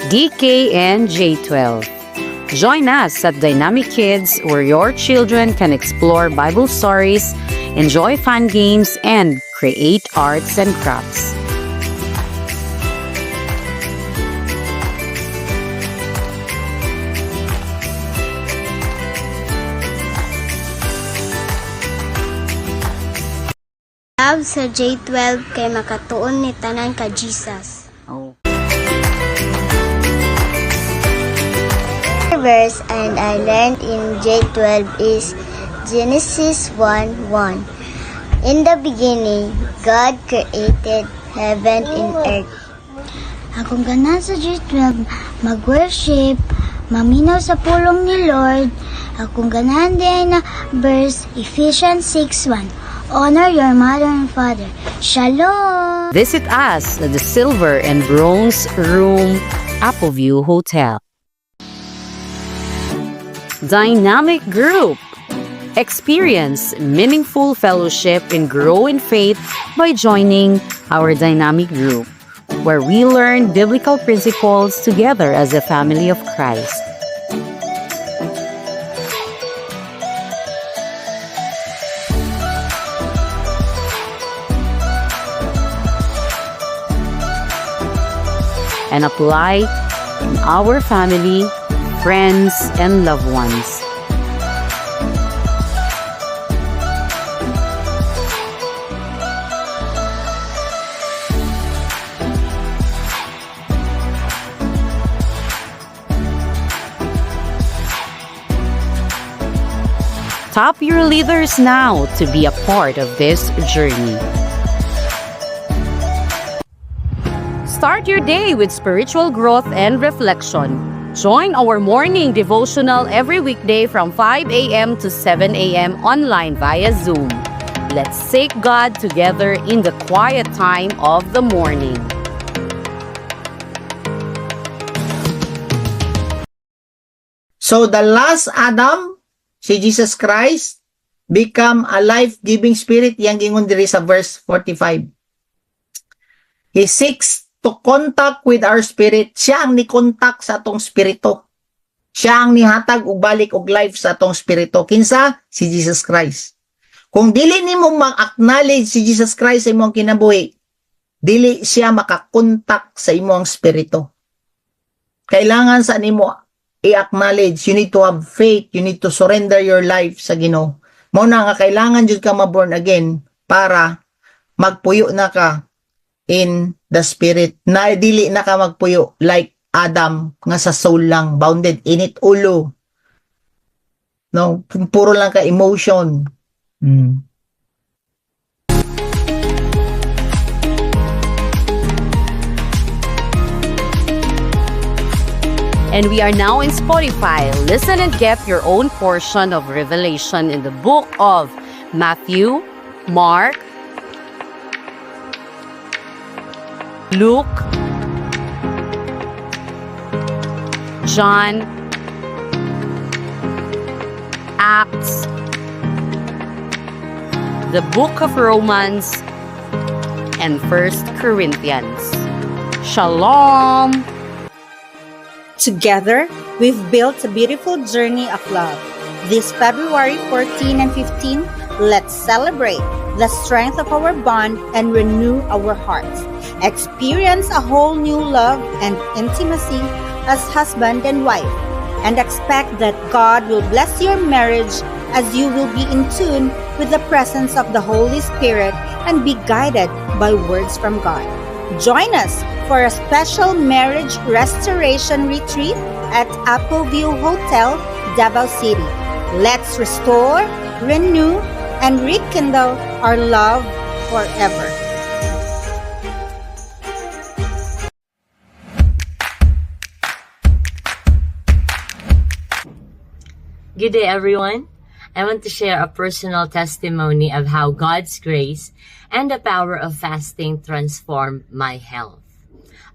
DK and J12. Join us at Dynamic Kids, where your children can explore Bible stories, enjoy fun games, and create arts and crafts. Love sa J12 kay makatuon ni tanan ka Jesus. Verse and I learned in J12 is Genesis 1:1. In the beginning, God created heaven and earth. Akong ganan sa J12, mag-worship, maminaw sa pulong ni Lord. Akong ganan din na verse Ephesians 6:1. Honor your mother and father. Shalom! Visit us at the Silver and Bronze Room, Appleview Hotel. Dynamic Group. Experience meaningful fellowship and grow in faith by joining our Dynamic Group, where we learn biblical principles together as a family of Christ. And apply in our family, friends, and loved ones. Tap your leaders now to be a part of this journey. Start your day with spiritual growth and reflection. Join our morning devotional every weekday from 5 a.m. to 7 a.m. online via Zoom. Let's seek God together in the quiet time of the morning. So the last Adam, si Jesus Christ, become a life-giving spirit. Yang gingon diri sa verse 45. He seeks to contact with our spirit. Siya ang ni-contact sa atong spirito. Siya ang nihatag og balik og life sa atong spirito. Kinsa? Si Jesus Christ. Kung dili nimo ma-acknowledge si Jesus Christ sa imong kinabuhi, dili siya makakontak sa imong spirito. Kailangan sa nimo i-acknowledge. You need to have faith. You need to surrender your life sa Ginoo. Mao na nga kailangan jud ka ma-born again para magpuyo na ka in the spirit. Na dili na ka magpuyo like Adam nga sa soul lang, bounded in it ulo. No, puro lang ka emotion. And we are now in Spotify. Listen and get your own portion of revelation in the book of Matthew, Mark, Luke, John, Acts, the book of Romans, and 1 Corinthians. Shalom! Together, we've built a beautiful journey of love. This February 14 and 15, let's celebrate the strength of our bond and renew our hearts. Experience a whole new love and intimacy as husband and wife, and expect that God will bless your marriage as you will be in tune with the presence of the Holy Spirit and be guided by words from God. Join us for a special marriage restoration retreat at Appleview Hotel, Davao City. Let's restore, renew, and rekindle our love forever. Good day, everyone. I want to share a personal testimony of how God's grace and the power of fasting transformed my health.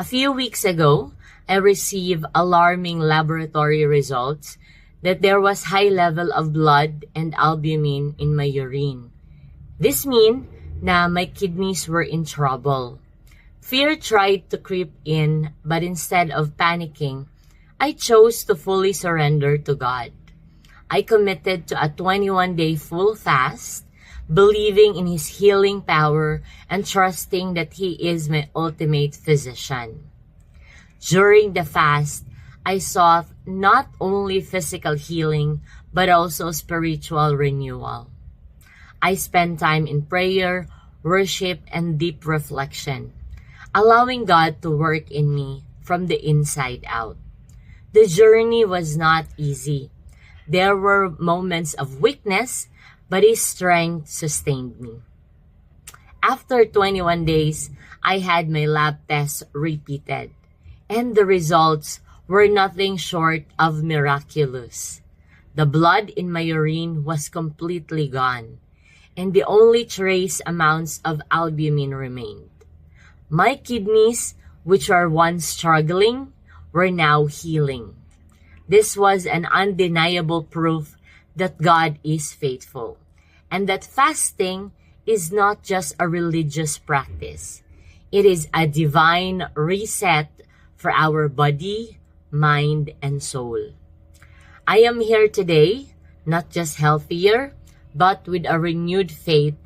A few weeks ago, I received alarming laboratory results that there was high level of blood and albumin in my urine. This means na my kidneys were in trouble. Fear tried to creep in, but instead of panicking, I chose to fully surrender to God. I committed to a 21-day full fast, believing in His healing power and trusting that He is my ultimate physician. During the fast, I sought not only physical healing, but also spiritual renewal. I spent time in prayer, worship, and deep reflection, allowing God to work in me from the inside out. The journey was not easy. There were moments of weakness, but His strength sustained me. After 21 days, I had my lab tests repeated, and the results were nothing short of miraculous. The blood in my urine was completely gone, and the only trace amounts of albumin remained. My kidneys, which were once struggling, were now healing. This was an undeniable proof that God is faithful, and that fasting is not just a religious practice. It is a divine reset for our body, mind, and soul. I am here today, not just healthier, but with a renewed faith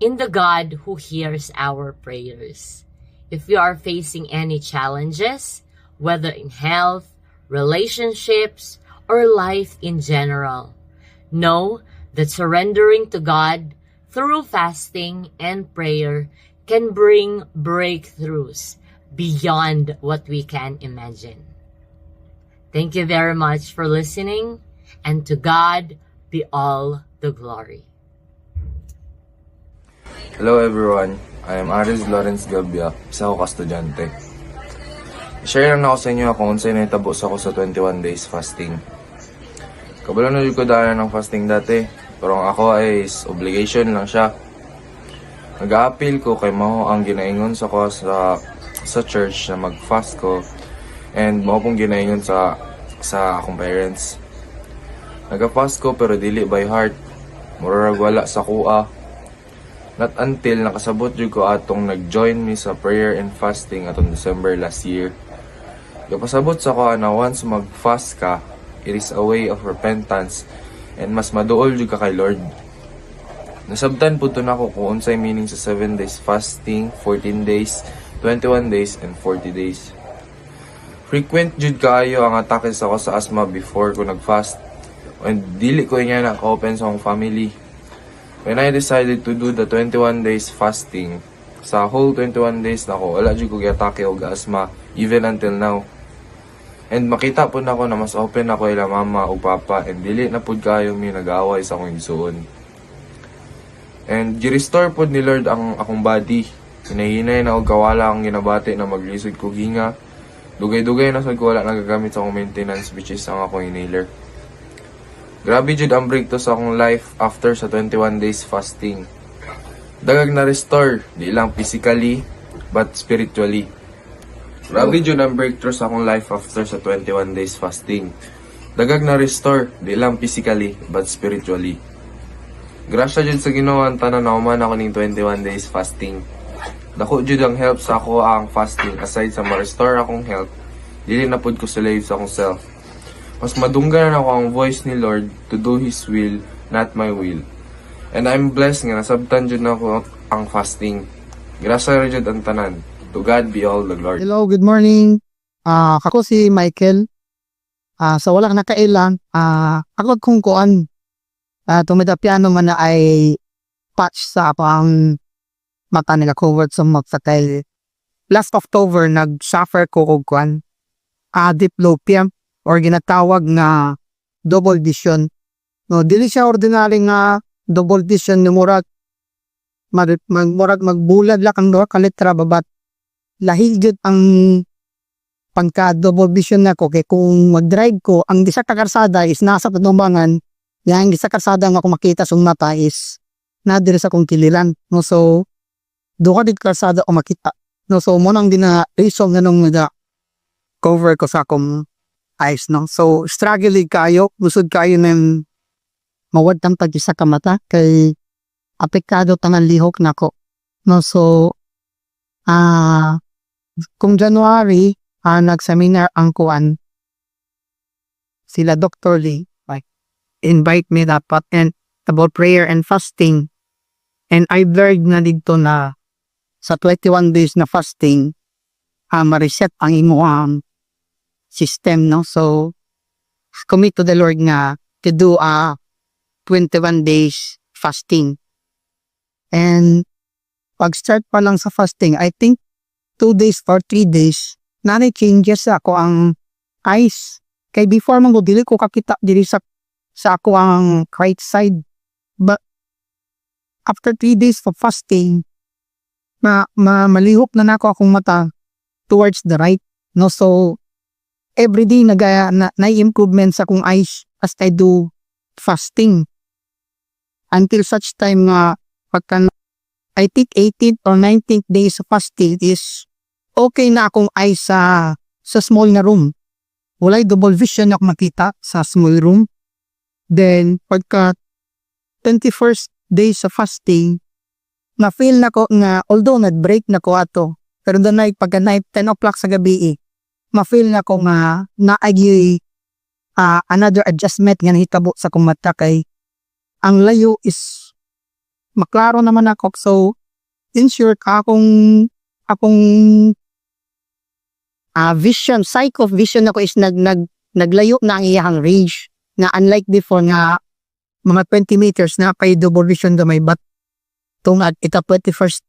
in the God who hears our prayers. If you are facing any challenges, whether in health, relationships, or life in general, know that surrendering to God through fasting and prayer can bring breakthroughs beyond what we can imagine. Thank you very much for listening, and to God be all the glory. Hello everyone, I am Aris Lawrence Gabia, isa ko ka-estudyante. Share lang ako sa inyo kung unsay nahitabos ako sa 21 days fasting. Kabalo na ko dahil ng fasting dati, pero ang ako ay obligation lang siya. Nag-a-appeal ko kay Maho ang ginaingon sa ko sa church na mag-fast ko, and mao pong ginaingon sa akong parents. Nag-fast ko pero dili by heart, murag wala sa kuha. Not until nakasabot jud ko atong nag-join me sa prayer and fasting atong December last year. Pasabot sa ko na once mag-fast ka, it is a way of repentance and mas maduol jud ka kay Lord. Nasabtan po to nako kung unsay meaning sa 7 days fasting, 14 days, 21 days, and 40 days. Frequent jud kaayo ang atake sa ko sa asthma before ko nag-fast, and dili ko niya naka-open sa akong family. When I decided to do the 21 days fasting, sa whole 21 days nako wala jud ko gi-atake og asthma even until now. And makita po na ako na mas open ako ila mama o papa, and dili na pud kayo mi nag-away sa akong igsuon. And gi-restore po ni Lord ang akong body. Hinahinay na og kawala ang ginabati na maglisod ko ginga. Dugay-dugay na sad ko wala nagagamit sa akong maintenance, which is ang akong inhaler. Grabe jud ang breakthrough sa akong life after sa 21 days fasting. Dagag na restore, di lang physically but spiritually. Grabe jud ang breakthrough sa akong life after sa 21 days fasting. Dagag na restore, di lang physically but spiritually. Grasya jud sa Ginoo ang tanan na human ako ning 21 days fasting. Dako jud ang help sa ako ang fasting, aside sa ma-restore akong health, dili na pud ko slave sa akong self. Mas madunggan ako ang voice ni Lord to do His will, not my will. And I'm blessed nga nasabtan jud na ako ang fasting. Grasya jud ang tanan. To God be all the glory. Hello, good morning. Ako si Michael. Sa walang nakailan, ako kung kuan, tumidapiano man na ay patch sa ako ang mata nila covered sa magsakay. Last October, nag-suffer ko kung kuan, diplopia or ginatawag na double vision. No, dili siya ordinary nga double vision, murag magbulad lang ang duha ka letra babat. Lahigit ang pagka-double vision na ko, kaya kung mag-drive ko, ang isa ka karsada is nasa patumbangan, yung isa karsada nga kung makita sa mata is nadiri sa kong kiliran. No? So, doon ka din karsada o makita. No? So, mo nang din na reason na nung cover ko sa akong eyes. No? So, struggling kayo, busod kayo ng mawad ng pag-isa ka mata, kay apekado tanang lihok na ko. No? So, kung January, nag-seminar ang kuan, sila Dr. Lee, like, invite me dapat and about prayer and fasting. And I learned na dito na sa 21 days na fasting, ma-reset ang imuang system, no? So, commit to the Lord nga to do 21 days fasting. And pag-start pa lang sa fasting, I think 2 days or 3 days, changes ako ang eyes. Kay before man ko, dili ko kakita diri sa ako ang right side. But after 3 days of fasting, malihok na nako akong mata towards the right. No, so every day na-improvement sa akong eyes as I do fasting. Until such time nga pagka I think 18th or 19th days of fasting is okay na akong eyes sa small na room. Walay double vision ako makita sa small room. Then pagka 21st days of fasting, na-feel na ko nga, although nag-break na ko ato, pero the night, pagka night, 10 o'clock sa gabi, ma-feel na ko nga, naagi another adjustment nga nahitabo sa kong mata kay ang layo is maklaro naman ako. So, in short, akong vision, sight of vision ako is naglayo na ang iyang range na unlike before nga mga 20 meters na kay double vision na may bat itong at ita 21st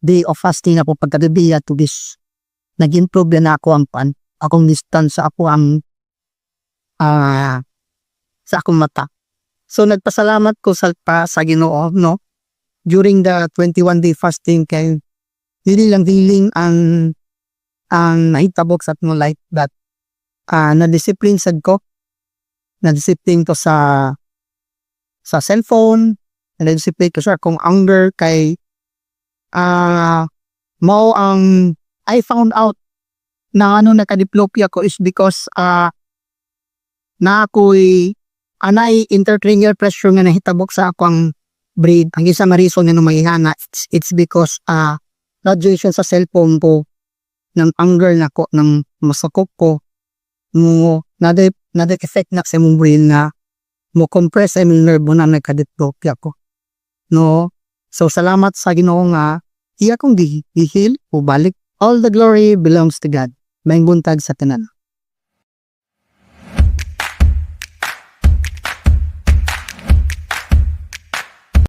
day of fasting ako pagkagabi to this nag-improve na ako akong distance sa ako sa akong mata. So nagpasalamat ko sa Ginoo, no, during the 21 day fasting kay dili lang diling ang nahitabok sa atong life that na-discipline sad ko, na-discipline ko sa cellphone, na-discipline ko sa akong anger kay mao ang I found out na nakadiplopia ko is because na ako'y anay intracranial pressure nga nahitabok sa akong brain. Ang isa marison nga mahihana, it's because graduation sa cellphone ko ng anger na ko, ng masakop ko mo na-effect na sa mong brain na mo compress sa imong nerve mo na nagkadiplopia ko, no. So salamat sa Ginoo nga iya kong gihil o balik. All the glory belongs to God. Maayong buntag sa tanan.